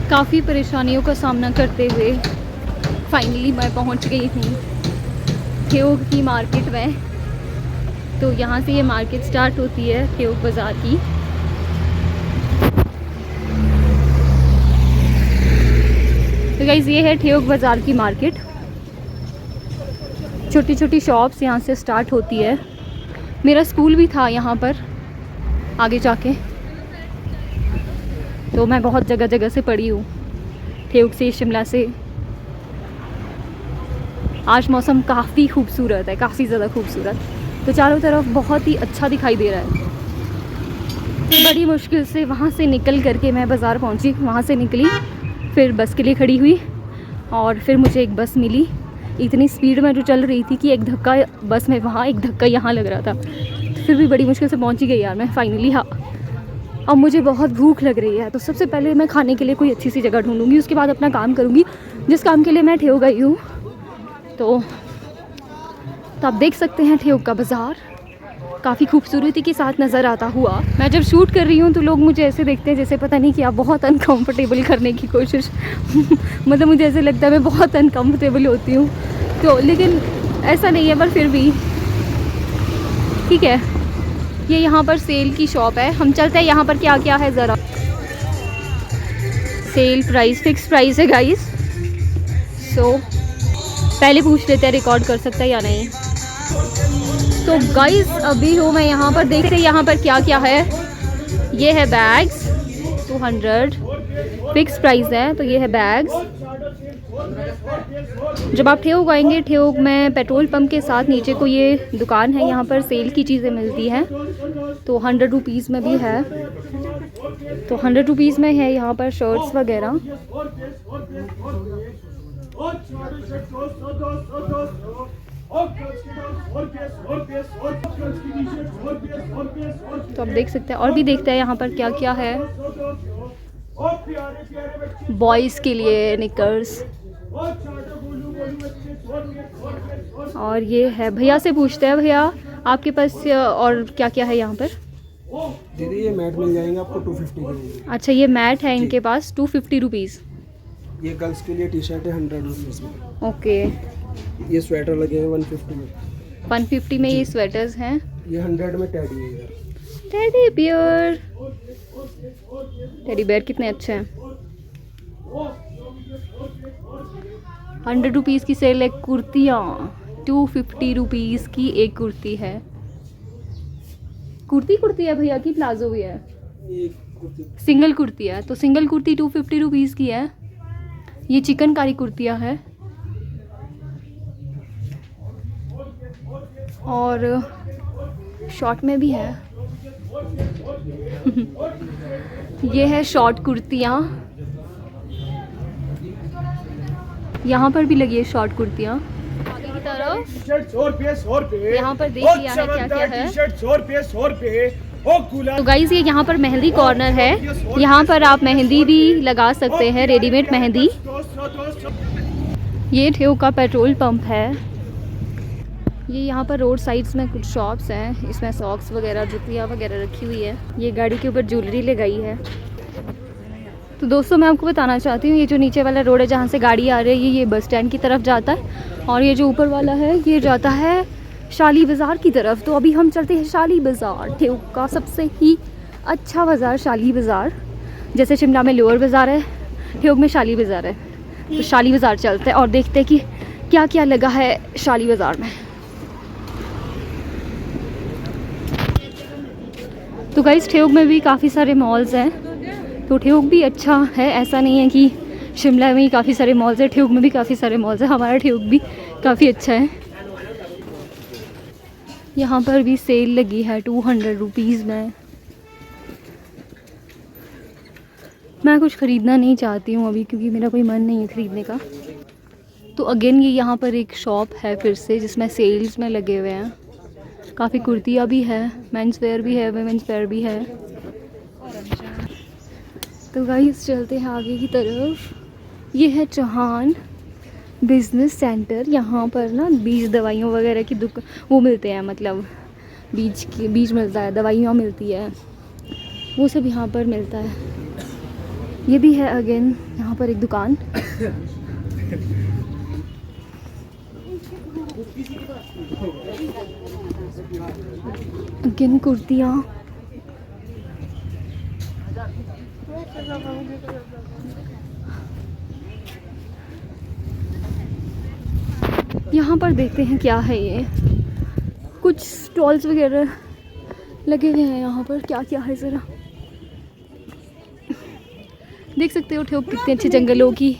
काफ़ी परेशानियों का सामना करते हुए फाइनली मैं पहुंच गई हूँ ठेयोग की मार्केट में। तो यहाँ से ये मार्केट स्टार्ट होती है ठेयोग बाज़ार की। तो गाइस ये है ठेयोग बाज़ार की मार्केट। छोटी छोटी शॉप्स यहाँ से स्टार्ट होती है। मेरा स्कूल भी था यहाँ पर आगे जाके, तो मैं बहुत जगह जगह से पढ़ी हूँ, ठेयोग से, शिमला से। आज मौसम काफ़ी खूबसूरत है, काफ़ी ज़्यादा खूबसूरत। तो चारों तरफ बहुत ही अच्छा दिखाई दे रहा है। बड़ी मुश्किल से वहाँ से निकल करके मैं बाज़ार पहुँची। वहाँ से निकली, फिर बस के लिए खड़ी हुई और फिर मुझे एक बस मिली। इतनी स्पीड में जो चल रही थी कि एक धक्का बस में वहाँ, एक धक्का यहाँ लग रहा था। तो फिर भी बड़ी मुश्किल से पहुँची गई यार मैं फाइनली। हाँ, अब मुझे बहुत भूख लग रही है, तो सबसे पहले मैं खाने के लिए कोई अच्छी सी जगह ढूंढूंगी, उसके बाद अपना काम करूँगी जिस काम के लिए मैं ठेयोग गई हूँ। तो आप देख सकते हैं ठेयोग का बाज़ार काफ़ी खूबसूरती के साथ नज़र आता हुआ। मैं जब शूट कर रही हूँ तो लोग मुझे ऐसे देखते हैं जैसे पता नहीं कि आप बहुत अनकंफर्टेबल करने की कोशिश मतलब मुझे ऐसे लगता है मैं बहुत अनकंफर्टेबल होती हूँ, तो लेकिन ऐसा नहीं है, पर फिर भी ठीक है। ये यहाँ पर सेल की शॉप है। हम चलते हैं यहाँ पर क्या क्या है ज़रा। सेल प्राइस, फिक्स प्राइस है गाइस। सो पहले पूछ लेते हैं रिकॉर्ड कर सकता है या नहीं। तो गाइस अभी हूँ मैं यहाँ पर, देखते हैं यहाँ पर क्या क्या है। ये है बैग्स 200 फिक्स प्राइस है। तो ये है बैग्स। जब आप ठेयोग आएंगे, ठेयोग में पेट्रोल पंप के साथ नीचे को ये दुकान है, यहाँ पर सेल की चीज़ें मिलती हैं। तो 100 रुपीज़ में भी है, तो 100 रुपीज़ में है यहाँ पर शर्ट्स वगैरह। तो आप देख सकते हैं, और भी देखते हैं यहाँ पर क्या क्या है। बॉयज़ के लिए निकर्स, और ये है, भैया से पूछते हैं, भैया आपके पास और क्या क्या है यहाँ पर? दीदी ये मैट मिल जाएंगे आपको 250 के। अच्छा, ये मैट है इनके पास 250 रुपीज़। ये गर्ल्स के लिए टी शर्ट है 100 रुपीज़ में। ओके। ये स्वेटर लगे हैं 150 में। 150 में ये स्वेटर्स हैं। ये 100 में टेडी है इधर। टेडी बियर, टेडी बियर कितने अच्छे हैं। 100 रुपीज़ की सेल है। कुर्तियाँ 250 रुपीज़ की एक कुर्ती है। कुर्ती है भैया की प्लाजो भी है? ये कुर्ती सिंगल कुर्ती है, तो सिंगल कुर्ती 250 रुपीज़ की है। ये चिकनकारी कुर्तियाँ है, और शॉर्ट में भी है। ये है शॉर्ट कुर्तियाँ, यहाँ पर भी लगी है शॉर्ट कुर्तियाँ। आगे की तरफ 100 रुपये यहाँ पर देख लिया है क्या क्या है। 100 रुपये। तो गाइस ये यहाँ पर मेहंदी कॉर्नर है। यहाँ पर आप मेहंदी भी लगा सकते हैं, रेडीमेड मेहंदी। ये ठेयोग का पेट्रोल पंप है। ये यहाँ पर रोड साइड्स में कुछ शॉप्स हैं, इसमें सॉक्स वगैरह, जुतियाँ वगैरह रखी हुई है। ये गाड़ी के ऊपर ज्वेलरी लगाई है। तो दोस्तों मैं आपको बताना चाहती हूँ, ये जो नीचे वाला रोड है जहाँ से गाड़ी आ रही है, ये बस स्टैंड की तरफ जाता है, और ये जो ऊपर वाला है ये जाता है शाली बाज़ार की तरफ। तो अभी हम चलते हैं शाली बाज़ार, ठेयोग का सबसे ही अच्छा बाज़ार शाली बाज़ार। जैसे शिमला में लोअर बाज़ार है, ठेयोग में शाली बाज़ार है। तो शाली बाज़ार चलते हैं और देखते हैं कि क्या क्या लगा है शाली बाज़ार में। तो गाइस ठेयोग में भी काफ़ी सारे मॉल्स हैं, तो ठेयोग भी अच्छा है। ऐसा नहीं है कि शिमला में ही काफ़ी सारे मॉल्स हैं, ठेयोग में भी काफ़ी सारे मॉल्स हैं। हमारा ठेयोग भी काफ़ी अच्छा है। यहाँ पर भी सेल लगी है 200 रुपीज़ में। मैं कुछ ख़रीदना नहीं चाहती हूँ अभी, क्योंकि मेरा कोई मन नहीं है ख़रीदने का। तो अगेन ये यहाँ पर एक शॉप है फिर से, जिसमें सेल्स में लगे हुए हैं। काफ़ी कुर्तियाँ भी है, मेंस वेयर भी है, वुमेन्स वेयर भी है। तो गाइस चलते हैं आगे की तरफ। ये है चौहान बिज़नेस सेंटर। यहाँ पर ना बीज दवाइयों वगैरह की वो मिलते हैं, मतलब बीज मिलता है, दवाइयाँ मिलती है, वो सब यहाँ पर मिलता है। ये भी है अगेन यहाँ पर एक दुकान। अगेन कुर्तियाँ। यहाँ पर देखते हैं क्या है ये, कुछ स्टॉल्स वगैरह लगे हुए हैं यहाँ पर। क्या क्या है ज़रा देख सकते हो। ठोक कितने अच्छे जंगलों की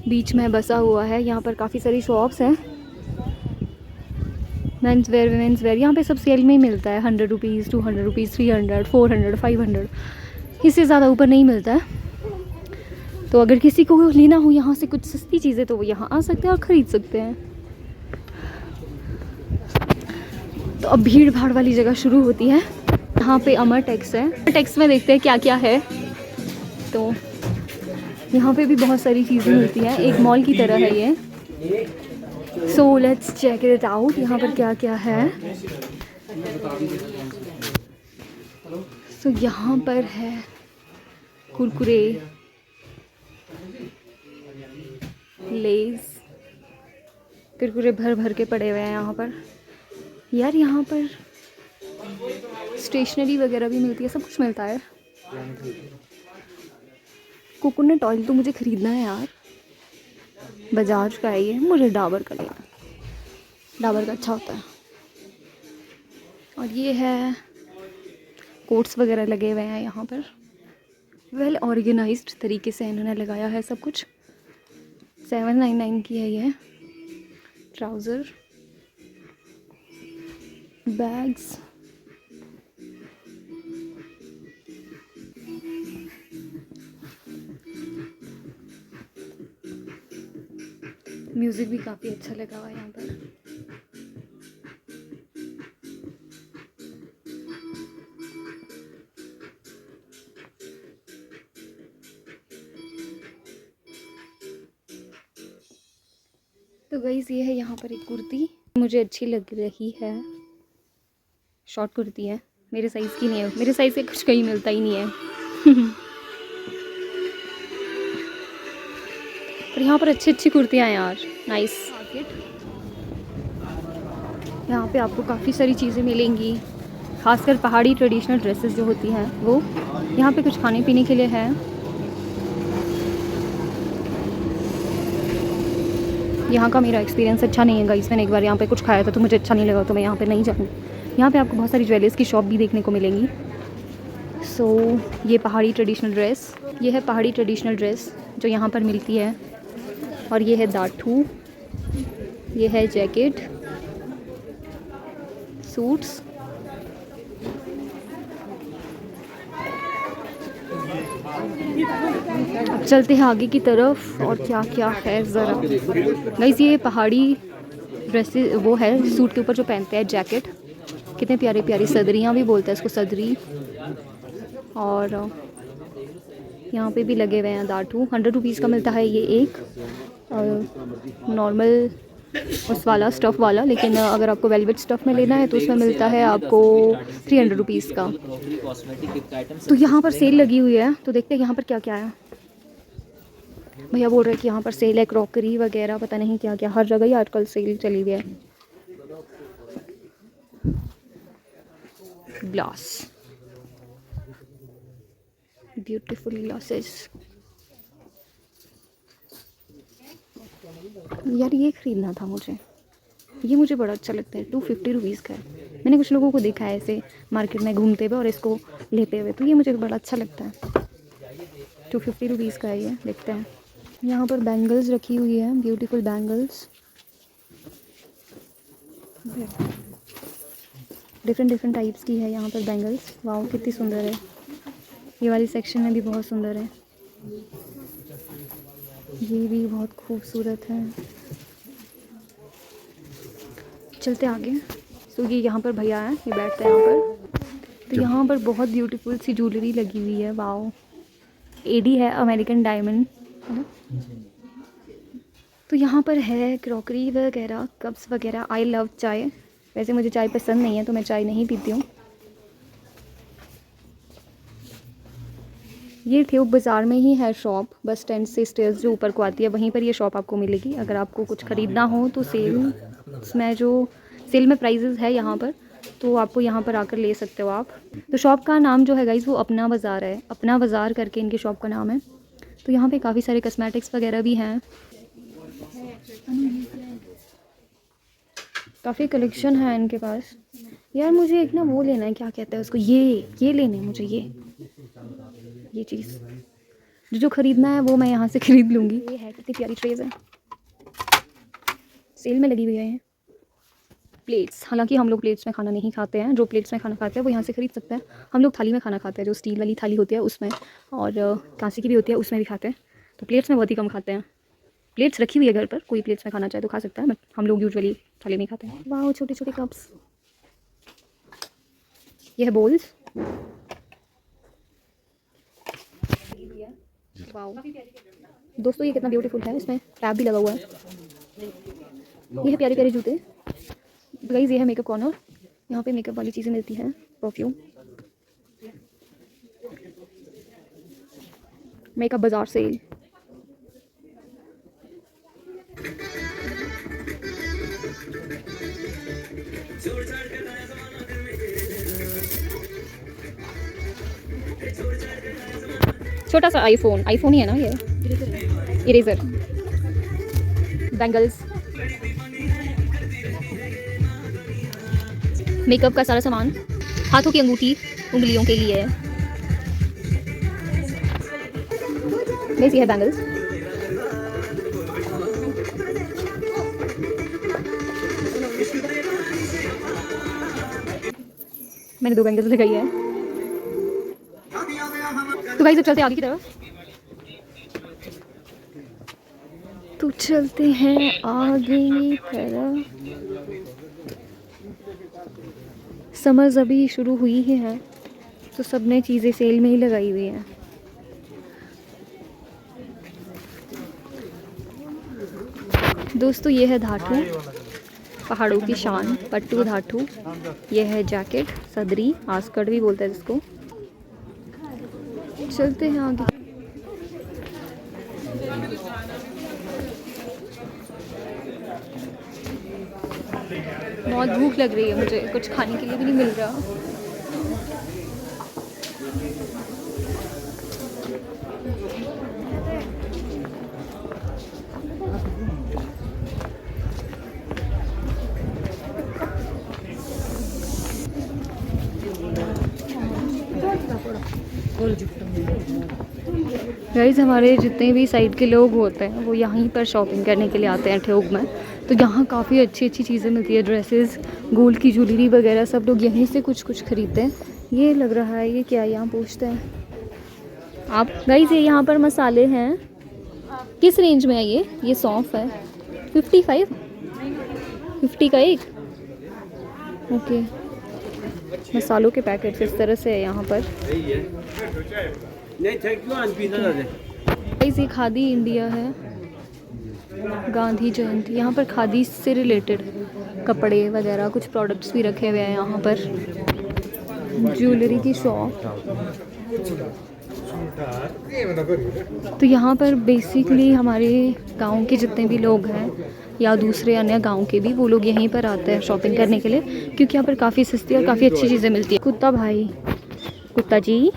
बीच में बसा हुआ है। यहाँ पर काफ़ी सारी शॉप्स हैं। मेंस वेयर वुमेंस वेयर यहाँ पे सब सेल में ही मिलता है। 100 रुपीज़, 200 रुपीज़, 300, 400, 500, इससे ज़्यादा ऊपर नहीं मिलता है। तो अगर किसी को लेना हो यहाँ से कुछ सस्ती चीज़ें तो वो यहाँ आ सकते हैं और ख़रीद सकते हैं। तो अब भीड़ भाड़ वाली जगह शुरू होती है। यहाँ पे अमर टेक्स है। टेक्स में देखते हैं क्या क्या है। तो यहाँ पे भी बहुत सारी चीज़ें मिलती हैं, एक मॉल की तरह है ये। So let's check it out. यहाँ पर क्या क्या है। सो यहाँ पर है कुरकुरे, लेज, कुरकुरे भर भर के पड़े हुए हैं यहाँ पर। यार यहाँ पर स्टेशनरी वगैरह भी मिलती है, सब कुछ मिलता है। कोकोनट ऑयल तो मुझे ख़रीदना है यार। बजाज का है ये, मुझे डाबर का लेना। डाबर का अच्छा होता है। और ये है कोट्स वगैरह लगे हुए हैं यहाँ पर। वेल ऑर्गेनाइज्ड तरीके से इन्होंने लगाया है सब कुछ। 799 की है ये। ट्राउज़र, बैग्स, म्यूज़िक भी काफ़ी अच्छा लगा हुआ है यहाँ पर। तो गाइस ये है यहाँ पर एक कुर्ती, मुझे अच्छी लग रही है। शॉर्ट कुर्ती है, मेरे साइज़ की नहीं है। मेरे साइज़ से कुछ कहीं मिलता ही नहीं है। पर यहाँ पर अच्छी अच्छी कुर्तियाँ हैं यार, नाइस। यहाँ पे आपको काफ़ी सारी चीज़ें मिलेंगी, खासकर पहाड़ी ट्रेडिशनल ड्रेसेस जो होती हैं वो। यहाँ पे कुछ खाने पीने के लिए है। यहाँ का मेरा एक्सपीरियंस अच्छा नहीं है गाइस। मैंने एक बार यहाँ पे कुछ खाया था तो मुझे अच्छा नहीं लगा, तो मैं यहाँ पे नहीं जाऊँगी। यहाँ पे आपको बहुत सारी ज्वेलर्स की शॉप भी देखने को मिलेंगी। सो ये पहाड़ी ट्रेडिशनल ड्रेस, ये है पहाड़ी ट्रेडिशनल ड्रेस जो यहाँ पर मिलती है। और ये है दाठू, ये है जैकेट, सूट्स, अब चलते हैं आगे की तरफ और क्या क्या है ज़रा। गाइस ये पहाड़ी ड्रेसेस वो है, सूट के ऊपर जो पहनते हैं जैकेट। कितने प्यारी प्यारी सदरियाँ भी बोलते हैं इसको, सदरी। और यहाँ पे भी लगे हुए हैं दाठू। 100 रुपीज़ का मिलता है ये एक, नॉर्मल उस वाला स्टफ़ वाला। लेकिन अगर आपको वेलवेट स्टफ़ में लेना है तो उसमें मिलता है आपको 300 रुपीज़ का। तो यहाँ पर सेल लगी हुई है, तो देखते हैं यहाँ पर क्या क्या है। भैया बोल रहे हैं कि यहाँ पर सेल है, क्रॉकरी वगैरह, पता नहीं क्या क्या। हर जगह ही आजकल सेल चली हुई है। Glass, beautiful glasses. यार ये ख़रीदना था मुझे, ये मुझे बड़ा अच्छा लगता है। 250 रुपीज़ का है। मैंने कुछ लोगों को देखा है ऐसे मार्केट में घूमते हुए और इसको लेते हुए, तो ये मुझे बड़ा अच्छा लगता है। 250 रुपीज़ का है ये। देखते हैं। यहाँ पर बैंगल्स रखी हुई है, beautiful bangles. Different different types की है यहाँ पर बैंगल्स। वाओ कितनी सुंदर है। ये वाली सेक्शन में भी बहुत सुंदर है। ये भी बहुत खूबसूरत है। चलते आगे। तो ये यहाँ पर भैया हैं, ये बैठते हैं यहाँ पर। तो यहाँ पर बहुत ब्यूटीफुल सी ज्वेलरी लगी हुई है। वाओ, एडी है, अमेरिकन डायमंड है ना। तो यहाँ पर है क्रॉकरी वगैरह, कप्स वगैरह। आई लव चाय। वैसे मुझे चाय पसंद नहीं है तो मैं चाय नहीं पीती हूँ। ये ठेऊक बाज़ार में ही है शॉप, बस स्टैंड से स्टेयर्स जो ऊपर को आती है वहीं पर ये शॉप आपको मिलेगी। अगर आपको कुछ ख़रीदना हो तो सेल में प्राइजेज़ है यहाँ पर, तो आपको यहाँ पर आकर ले सकते हो आप। तो शॉप का नाम जो है गाइस वो अपना बाज़ार है, अपना बाज़ार करके इनके शॉप का नाम है। तो यहाँ पे काफ़ी सारे कॉस्मेटिक्स वगैरह भी हैं, काफ़ी कलेक्शन है इनके पास। यार मुझे एक ना वो लेना है, क्या कहते हैं उसको, ये लेने हैं मुझे, ये चीज़ जो ख़रीदना है वो मैं यहाँ से ख़रीद लूँगी। ये है, कितनी प्यारी ट्रेज़ है, सेल में लगी हुई है। प्लेट्स, हालांकि हम लोग प्लेट्स में खाना नहीं खाते हैं, जो प्लेट्स में खाना खाते हैं वो यहाँ से ख़रीद सकते हैं। हम लोग थाली में खाना खाते हैं, जो स्टील वाली थाली होती है उसमें, और कांसे की भी होती है उसमें भी खाते हैं। तो प्लेट्स में बहुत ही कम खाते हैं। प्लेट्स रखी हुई है घर पर, कोई प्लेट्स में खाना चाहे तो खा सकता है, बट हम लोग यूजुअली थाली में खाते हैं। वाह, छोटे छोटे कप्स, ये है बोल्स। वाह दोस्तों, ये कितना ब्यूटीफुल है, इसमें टैब भी लगा हुआ है। ये है प्यारे प्यारे जूते। गाइस ये है मेकअप कॉर्नर, यहाँ पे मेकअप वाली चीज़ें मिलती हैं, परफ्यूम। मेकअप बाज़ार सेल। छोटा सा आईफोन ही है ना ये, इरेजर, बैंगल्स, मेकअप का सारा सामान, हाथों की अंगूठी उंगलियों के लिए है। बस ये है बैंगल्स। मैंने 2 बैंगल्स लगाई है। तो गाइस अब चलते हैं आगे की तरफ। तो चलते हैं आगे की तरफ। समर्स अभी शुरू हुई ही है, तो सब ने चीज़ें सेल में ही लगाई हुई हैं। दोस्तों ये है धाटू, पहाड़ों की शान, पट्टू धाटू। ये है जैकेट, सदरी, आस्कर्ट भी बोलते हैं जिसको। चलते हैं आगे। बहुत भूख लग रही है मुझे, कुछ खाने के लिए भी नहीं मिल रहा। गाइस हमारे जितने भी साइड के लोग होते हैं वो यहीं पर शॉपिंग करने के लिए आते हैं ठेऊक में। तो यहाँ काफ़ी अच्छी अच्छी चीज़ें मिलती है, ड्रेसेस, गोल्ड की ज्वेलरी वगैरह, सब लोग यहीं से कुछ कुछ खरीदते हैं। ये लग रहा है, ये क्या है यहाँ पूछते हैं आप। गाइस ये यहाँ पर मसाले हैं, किस रेंज में है ये सौंफ है 55, 50 का एक। ओके, मसालों के पैकेट्स इस तरह से है यहाँ पर। गाइस ये खादी इंडिया है, गांधी जयंती। यहाँ पर खादी से रिलेटेड कपड़े वगैरह कुछ प्रोडक्ट्स भी रखे हुए हैं यहाँ पर। ज्वेलरी की शॉप। तो यहाँ पर बेसिकली हमारे गांव के जितने भी लोग हैं या दूसरे अन्य गांव के भी, वो लोग यहीं पर आते हैं शॉपिंग करने के लिए, क्योंकि यहाँ पर काफ़ी सस्ती और काफ़ी अच्छी चीज़ें मिलती है। कुत्ता भाई, कुत्ता जी,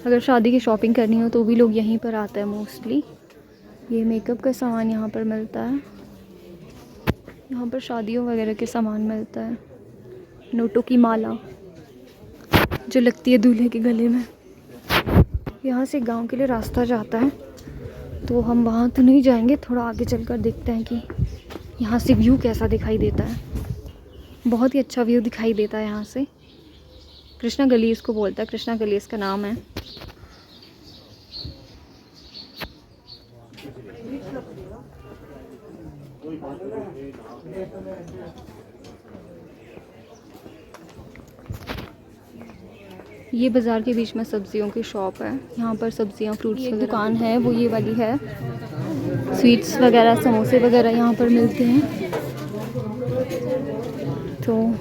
अगर शादी की शॉपिंग करनी हो तो भी लोग यहीं पर आते हैं मोस्टली। ये मेकअप का सामान यहाँ पर मिलता है, यहाँ पर शादियों वगैरह के सामान मिलता है। नोटों की माला जो लगती है दूल्हे के गले में। यहाँ से गांव के लिए रास्ता जाता है, तो हम वहाँ तो नहीं जाएंगे, थोड़ा आगे चलकर देखते हैं कि यहाँ से व्यू कैसा दिखाई देता है। बहुत ही अच्छा व्यू दिखाई देता है यहाँ से। कृष्णा गली इसको बोलता है, कृष्णा गली इसका नाम है। ये बाज़ार के बीच में सब्जियों की शॉप है, यहाँ पर सब्जियाँ फ्रूट्स की दुकान है, वो ये वाली है। स्वीट्स वगैरह, समोसे वगैरह यहाँ पर मिलते हैं। तो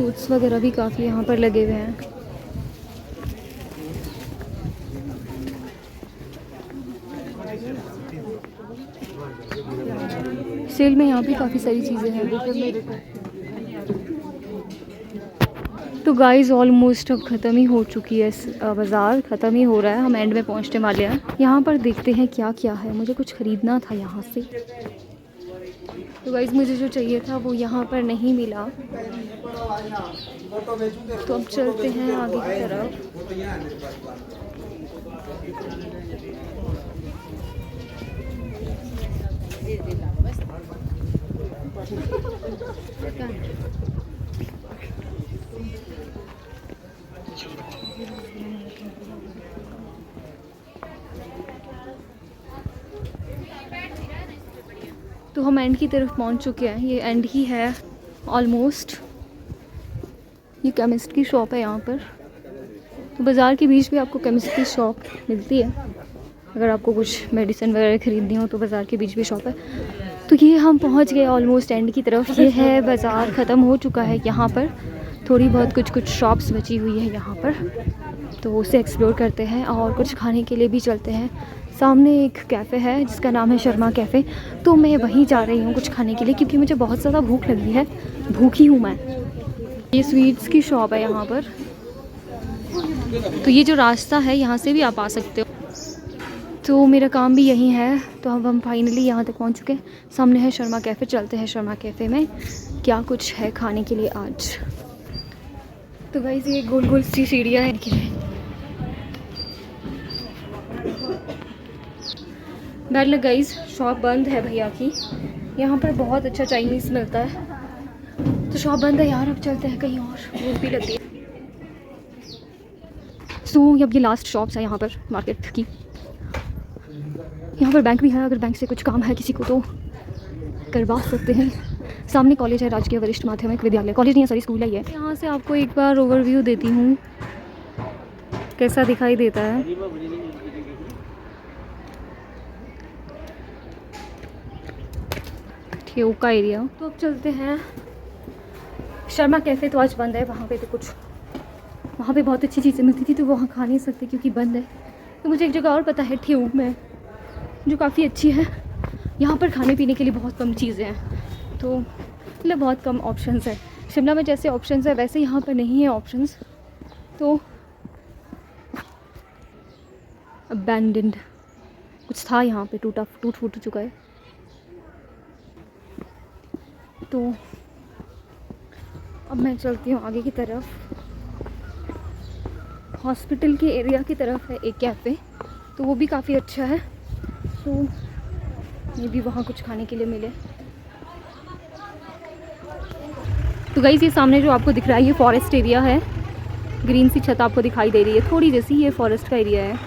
सूट्स वगैरह भी काफ़ी यहाँ पर लगे हुए हैं। सेल में यहाँ भी काफ़ी सारी चीज़ें हैं। तो गाइस ऑलमोस्ट अब ख़त्म ही हो चुकी है, बाज़ार ख़त्म ही हो रहा है, हम एंड में पहुँचने वाले हैं। यहाँ पर देखते हैं क्या क्या है, मुझे कुछ ख़रीदना था यहाँ से। तो गाइस मुझे जो चाहिए था वो यहाँ पर नहीं मिला, तो अब चलते हैं आगे की तरफ। तो हम एंड की तरफ पहुंच चुके हैं, ये एंड ही है ऑलमोस्ट। ये केमिस्ट की शॉप है यहाँ पर। तो बाज़ार के बीच में आपको केमिस्ट की शॉप मिलती है, अगर आपको कुछ मेडिसिन वगैरह ख़रीदनी हो तो बाज़ार के बीच भी शॉप है। तो ये हम पहुँच गए ऑलमोस्ट एंड की तरफ। ये है बाज़ार, ख़त्म हो चुका है। यहाँ पर थोड़ी बहुत कुछ शॉप्स बची हुई है यहाँ पर, तो उसे एक्सप्लोर करते हैं और कुछ खाने के लिए भी चलते हैं। सामने एक कैफ़े है जिसका नाम है शर्मा कैफ़े, तो मैं वहीं जा रही हूँ कुछ खाने के लिए, क्योंकि मुझे बहुत ज़्यादा भूख लगी है, भूखी हूँ मैं। ये स्वीट्स की शॉप है यहाँ पर। तो ये जो रास्ता है यहाँ से भी आप आ सकते हो। तो मेरा काम भी यहीं है, तो अब हम फाइनली यहाँ तक पहुँच चुके हैं। सामने है शर्मा कैफ़े, चलते हैं शर्मा कैफ़े में क्या कुछ है खाने के लिए आज। तो गाइस ये गोल गोल सी सीढ़ियाँ हैं इनकी। बैड लक गाइस, शॉप बंद है भैया की। यहाँ पर बहुत अच्छा चाइनीज़ मिलता है, तो शॉप बंद है यार। अब चलते हैं कहीं और, भूख भी लगती है। सो अब ये लास्ट शॉप्स है यहाँ पर मार्केट की। यहाँ पर बैंक भी है, अगर बैंक से कुछ काम है किसी को तो करवा सकते हैं। सामने कॉलेज है, राजकीय वरिष्ठ माध्यमिक विद्यालय। कॉलेज नहीं है, सॉरी स्कूल है ये। यहाँ से आपको एक बार ओवरव्यू देती हूँ कैसा दिखाई देता है। ठेऊ का एरिया। तो अब चलते हैं शर्मा कैफ़े। तो आज बंद है, वहाँ पे बहुत अच्छी चीज़ें मिलती थी, तो वहाँ खा नहीं सकते क्योंकि बंद है। तो मुझे एक जगह और पता है ठेऊ में, जो काफ़ी अच्छी है। यहाँ पर खाने पीने के लिए बहुत कम चीज़ें हैं, तो मतलब बहुत कम ऑप्शंस है। शिमला में जैसे ऑप्शंस है वैसे यहाँ पर नहीं है ऑप्शंस, तो अबैंडन्ड कुछ था यहाँ पे, टूट फूट चुका है। तो अब मैं चलती हूँ आगे की तरफ। हॉस्पिटल के एरिया की तरफ है एक कैफ़े, तो वो भी काफ़ी अच्छा है, तो ये भी वहाँ कुछ खाने के लिए मिले। तो गाइस ये सामने जो आपको दिख रहा है ये फॉरेस्ट एरिया है। ग्रीन सी छत आपको दिखाई दे रही है थोड़ी जैसी, ये फॉरेस्ट का एरिया है।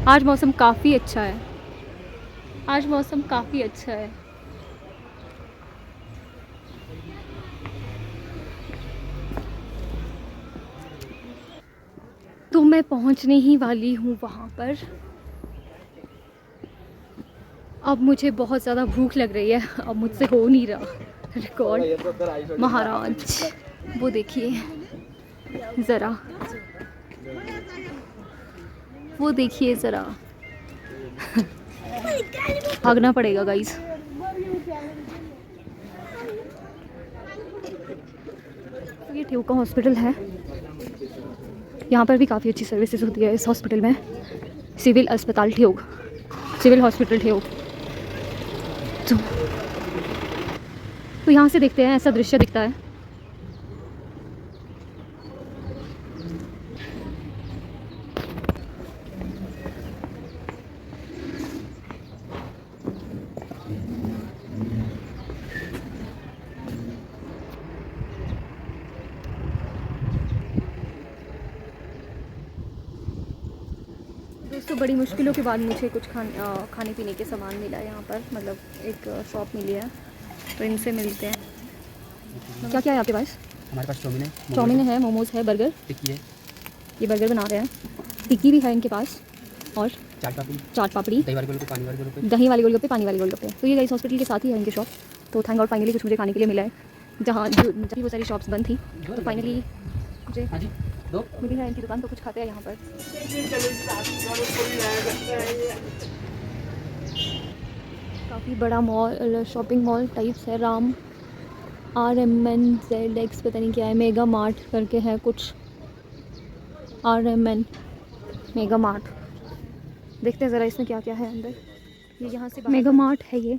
आज मौसम काफ़ी अच्छा है, आज मौसम काफ़ी अच्छा है। तो मैं पहुंचने ही वाली हूँ वहाँ पर। अब मुझे बहुत ज़्यादा भूख लग रही है, अब मुझसे हो नहीं रहा रिकॉर्ड। महाराज वो देखिए ज़रा, वो देखिए ज़रा। भागना पड़ेगा गाइस। ये ठेऊ का हॉस्पिटल है, यहाँ पर भी काफ़ी अच्छी सर्विसेज होती है इस हॉस्पिटल में। सिविल अस्पताल ठेऊ, सिविल हॉस्पिटल ठेऊ। तो यहाँ से देखते हैं, ऐसा दृश्य दिखता है। दोस्तों बड़ी मुश्किलों के बाद मुझे कुछ खाने पीने के सामान मिला है यहाँ पर, मतलब एक शॉप मिली है, तो इनसे मिलते हैं। क्या क्या है आपके पास? हमारे पास चाउमीन है, मोमोज है, बर्गर, टिक्की है, ये बर्गर बना रहे हैं, टिक्की भी है इनके पास, और चाट पापड़ी, दही वाले गोलगप्पे, पानी वाले गोलगप्पे। दही वाले गोलगप्पे, पानी वाले गोलगप्पे। तो ये गाइस हॉस्पिटल के साथ ही है इनकी शॉप। तो थैंक गॉड फाइनली कुछ मुझे खाने के लिए मिला है। जहाँ जहाँ वो सारी शॉप्स बंद थी, तो फाइनली मुझे हाँ जी, दो। मिली है इनकी दुकान, तो कुछ खाते हैं यहाँ पर। काफ़ी बड़ा मॉल, शॉपिंग मॉल टाइप्स है। राम RMNZX पता नहीं क्या है, मेगा मार्ट करके है कुछ, RMN मेगा मार्ट। देखते हैं ज़रा इसमें क्या क्या है अंदर। ये यहाँ से मेगा मार्ट है ये।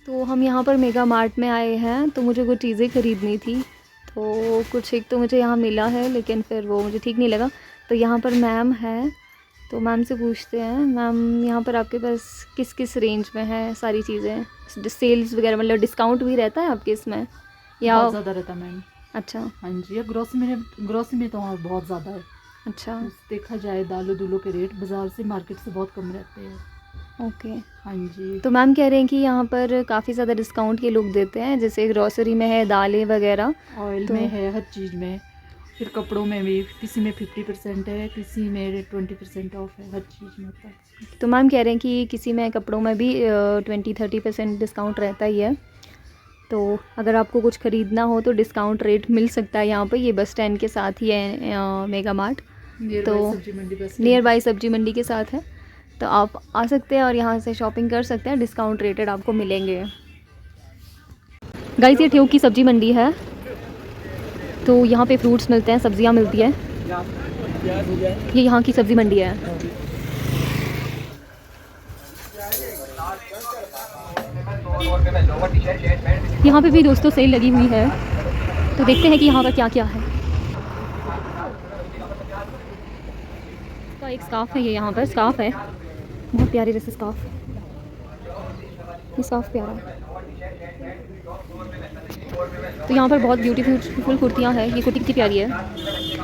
तो हम यहाँ पर मेगा मार्ट में आए हैं, तो मुझे कुछ चीज़ें ख़रीदनी थी, तो कुछ एक तो मुझे यहाँ मिला है, लेकिन फिर वो मुझे ठीक नहीं लगा। तो यहाँ पर मैम है, तो मैम से पूछते हैं, मैम यहाँ पर आपके पास किस किस रेंज में है सारी चीज़ें, सेल्स वगैरह, मतलब डिस्काउंट भी रहता है आपके इसमें या? बहुत ज़्यादा रहता है मैम। अच्छा हाँ जी, अब ग्रोसरी में तो वहाँ बहुत ज़्यादा है। अच्छा, देखा जाए दालों दूलों के रेट बाज़ार से, मार्केट से बहुत कम रहते हैं। ओके। हाँ जी। तो मैम कह रहे हैं कि यहाँ पर काफ़ी ज़्यादा डिस्काउंट ये लोग देते हैं, जैसे ग्रॉसरी में है, दालें वगैरह, ऑयल तो में है, हर चीज़ में। फिर कपड़ों में भी, किसी में 50% है, किसी में 20% ऑफ है, हर चीज़ में होता है। तो मैम कह रहे हैं कि किसी में कपड़ों में भी 20-30% डिस्काउंट रहता ही है। तो अगर आपको कुछ ख़रीदना हो तो डिस्काउंट रेट मिल सकता है यहाँ पर। ये बस स्टैंड के साथ ही है मेगा मार्ट, तो सब्जी मंडी बस नियर बाई सब्जी मंडी के साथ है। तो आप आ सकते हैं और यहाँ से शॉपिंग कर सकते हैं, डिस्काउंट रेटेड आपको मिलेंगे। गाइस ये ठेऊ की सब्जी मंडी है, तो यहाँ पे फ्रूट्स मिलते हैं, सब्जियाँ मिलती है। ये यहाँ की सब्जी मंडी है। यहाँ पे भी दोस्तों सेल लगी हुई है, तो देखते हैं कि यहाँ पर क्या क्या है। तो एक स्कार्फ है, ये यहाँ पर स्कार्फ है, बहुत प्यारी जैसे स्कार्फ। ये स्कार्फ प्यारा है। तो यहाँ पर बहुत ब्यूटीफुल कुर्तियाँ हैं। ये कुर्ती कितनी प्यारी है,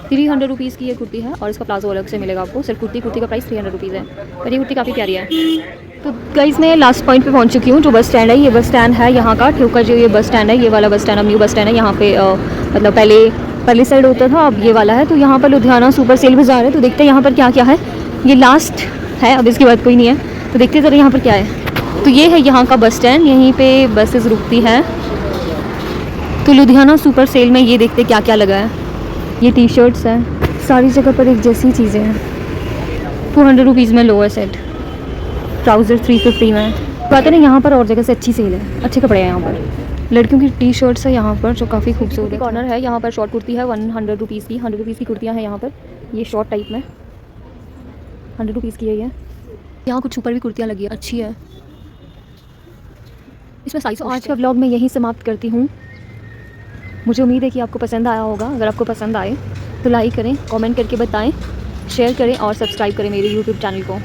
300 रुपीज़ की ये कुर्ती है, और इसका प्लाजो अलग से मिलेगा आपको। सिर्फ कुर्ती का प्राइस 300 रुपीज़ है, पर ये कुर्ती काफ़ी प्यारी है। तो गाइस मैं लास्ट पॉइंट पे पहुंच चुकी हूँ, जो बस स्टैंड है। ये बस स्टैंड है यहाँ का, ठेऊ का जो ये बस स्टैंड है, ये वाला बस स्टैंड, अब न्यू बस स्टैंड है यहाँ पे। मतलब पहले साइड होता था, अब ये वाला है। तो यहाँ पर लुधियाना सुपर सेल बाज़ार है, तो देखते हैं यहाँ पर क्या क्या है। ये लास्ट है, अब इसके बाद कोई नहीं है, तो देखते हैं ज़रा यहाँ पर क्या है। तो ये है यहाँ का बस स्टैंड, यहीं पर बसेस रुकती हैं। तो लुधियाना सुपर सेल में ये देखते क्या क्या लगा है। ये टी शर्ट्स हैं, सारी जगह पर एक जैसी चीज़ें हैं। 200 रुपीज़ में लोअर सेट, ट्राउज़र 350 में। बात है ना, यहाँ पर और जगह से अच्छी सेल है, अच्छे कपड़े हैं यहाँ पर। लड़कियों की टी शर्ट्स है यहाँ पर, जो काफ़ी खूबसूरत है। कॉर्नर है यहाँ पर, शॉर्ट कुर्ती है 100 रुपीज़ की, 100 रुपीज़ की कुर्तियाँ हैं यहाँ पर। ये शॉर्ट टाइप में 100 रुपीज़ की है ये। यहाँ कुछ ऊपर भी कुर्तियाँ लगी है, अच्छी है इसमें साइज़। आज का व्लॉग मैं यहीं समाप्त करती हूँ। मुझे उम्मीद है कि आपको पसंद आया होगा। अगर आपको पसंद आए तो लाइक करें, कमेंट करके बताएं, शेयर करें और सब्सक्राइब करें मेरे YouTube चैनल को।